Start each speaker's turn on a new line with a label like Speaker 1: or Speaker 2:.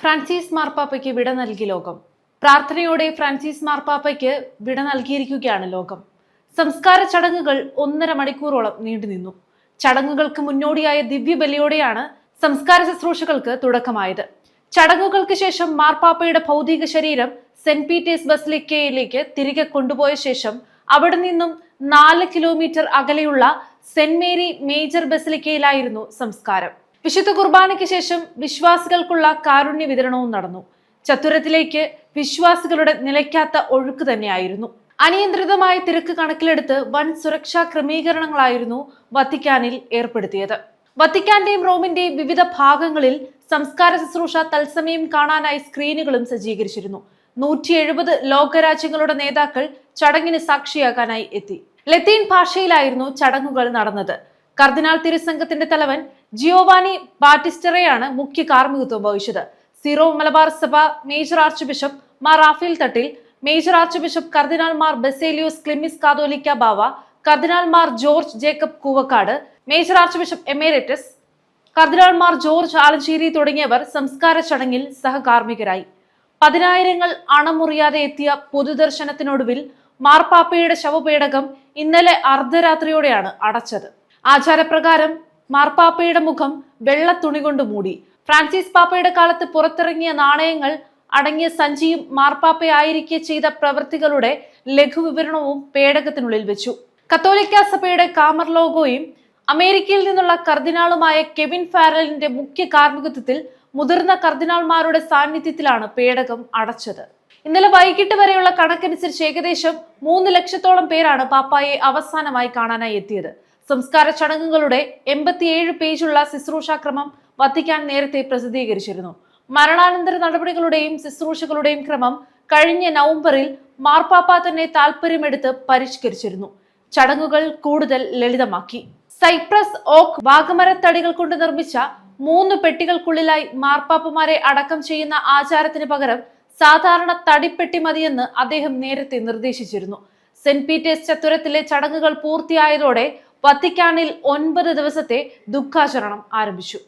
Speaker 1: Francis മാർപ്പാപ്പയ്ക്ക് വിട നൽകി ലോകം. പ്രാർത്ഥനയോടെ ഫ്രാൻസിസ് മാർപ്പാപ്പയ്ക്ക് വിട നൽകിയിരിക്കുകയാണ് ലോകം. സംസ്കാര ചടങ്ങുകൾ 1.5 മണിക്കൂറോളം നീണ്ടുനിന്നു. ചടങ്ങുകൾക്ക് മുന്നോടിയായ ദിവ്യബലിയോടെയാണ് സംസ്കാര ശുശ്രൂഷകൾക്ക് തുടക്കമായത്. ചടങ്ങുകൾക്ക് ശേഷം മാർപ്പാപ്പയുടെ ഭൗതിക ശരീരം സെന്റ് പീറ്റേഴ്സ് ബസിലിക്കയിലേക്ക് തിരികെ കൊണ്ടുപോയ ശേഷം അവിടെ നിന്നും 4 കിലോമീറ്റർ അകലെയുള്ള സെന്റ് മേരി മേജർ ബസിലിക്കയിലായിരുന്നു സംസ്കാരം. വിശുദ്ധ കുർബാനയ്ക്ക് ശേഷം വിശ്വാസികൾക്കുള്ള കാരുണ്യ വിതരണവും നടന്നു. ചത്തുരത്തിലേക്ക് വിശ്വാസികളുടെ നിലയ്ക്കാത്ത ഒഴുക്ക് തന്നെയായിരുന്നു. അനിയന്ത്രിതമായ തിരക്ക് കണക്കിലെടുത്ത് വൻ സുരക്ഷാ ക്രമീകരണങ്ങളായിരുന്നു വത്തിക്കാനിൽ ഏർപ്പെടുത്തിയത്. വത്തിക്കാന്റെയും റോമിന്റെയും വിവിധ ഭാഗങ്ങളിൽ സംസ്കാര ശുശ്രൂഷ തത്സമയം കാണാനായി സ്ക്രീനുകളും സജ്ജീകരിച്ചിരുന്നു. 170 ലോകരാജ്യങ്ങളുടെ നേതാക്കൾ ചടങ്ങിന് സാക്ഷിയാകാനായി എത്തി. ലത്തീൻ ഭാഷയിലായിരുന്നു ചടങ്ങുകൾ നടന്നത്. കർദിനാൾ തിരുസംഘത്തിന്റെ തലവൻ ജിയോവാനി ബാറ്റിസ്റ്ററയാണ് മുഖ്യ കാർമ്മികത്വം വഹിച്ചത്. സീറോ മലബാർ സഭ major archbishop Mar Raphael Thattil, major archbishop cardinal Mar Baselios Cleemis Catholicos Bava, cardinal Mar George Jacob Koovakad, major archbishop emeritus cardinal Mar George Alencherry തുടങ്ങിയവർ സംസ്കാര ചടങ്ങിൽ സഹകാർമ്മികരായി. പതിനായിരങ്ങൾ അണമുറിയാതെ എത്തിയ പൊതുദർശനത്തിനൊടുവിൽ മാർപ്പാപ്പയുടെ ശവപേടകം ഇന്നലെ അർദ്ധരാത്രിയോടെയാണ് അടച്ചത്. ആചാരപ്രകാരം മാർപ്പാപ്പയുടെ മുഖം വെള്ള തുണി കൊണ്ട് മൂടി. ഫ്രാൻസിസ് പാപ്പയുടെ കാലത്ത് പുറത്തിറങ്ങിയ നാണയങ്ങൾ അടങ്ങിയ സഞ്ചിയും മാർപ്പാപ്പയായിരിക്കെ ചെയ്ത പ്രവൃത്തികളുടെ ലഘുവിവരണവും പേടകത്തിനുള്ളിൽ വെച്ചു. കത്തോലിക്ക സഭയുടെ കാമർ ലോഗോയും അമേരിക്കയിൽ നിന്നുള്ള കർദിനാളുമായ കെവിൻ ഫാരലിന്റെ മുഖ്യ കാർമ്മികത്വത്തിൽ മുതിർന്ന കർദിനാൾമാരുടെ സാന്നിധ്യത്തിലാണ് പേടകം അടച്ചത്. ഇന്നലെ വൈകിട്ട് വരെയുള്ള കണക്കനുസരിച്ച് ഏകദേശം 3 ലക്ഷത്തോളം പേരാണ് പാപ്പായെ അവസാനമായി കാണാനായി എത്തിയത്. സംസ്കാര ചടങ്ങുകളുടെ 87 പേജുള്ള ശുശ്രൂഷാക്രമം വത്തിക്കാൻ നേരത്തെ പ്രസിദ്ധീകരിച്ചിരുന്നു. മരണാനന്തര നടപടികളുടെയും ശുശ്രൂഷകളുടെയും ക്രമം കഴിഞ്ഞ നവംബറിൽ മാർപ്പാപ്പ തന്നെ താൽപര്യമെടുത്ത് പരിഷ്കരിച്ചിരുന്നു. ചടങ്ങുകൾ കൂടുതൽ ലളിതമാക്കി. സൈപ്രസ് ഓക്ക് വാഗമരത്തടികൾ കൊണ്ട് നിർമ്മിച്ച 3 പെട്ടികൾക്കുള്ളിലായി മാർപ്പാപ്പമാരെ അടക്കം ചെയ്യുന്ന ആചാരത്തിന് പകരം സാധാരണ തടിപ്പെട്ടി മതിയെന്ന് അദ്ദേഹം നേരത്തെ നിർദ്ദേശിച്ചിരുന്നു. സെന്റ് പീറ്റേഴ്സ് ചത്തുരത്തിലെ ചടങ്ങുകൾ പൂർത്തിയായതോടെ വത്തിക്കാനിൽ 9 ദിവസത്തെ ദുഃഖാചരണം ആരംഭിച്ചു.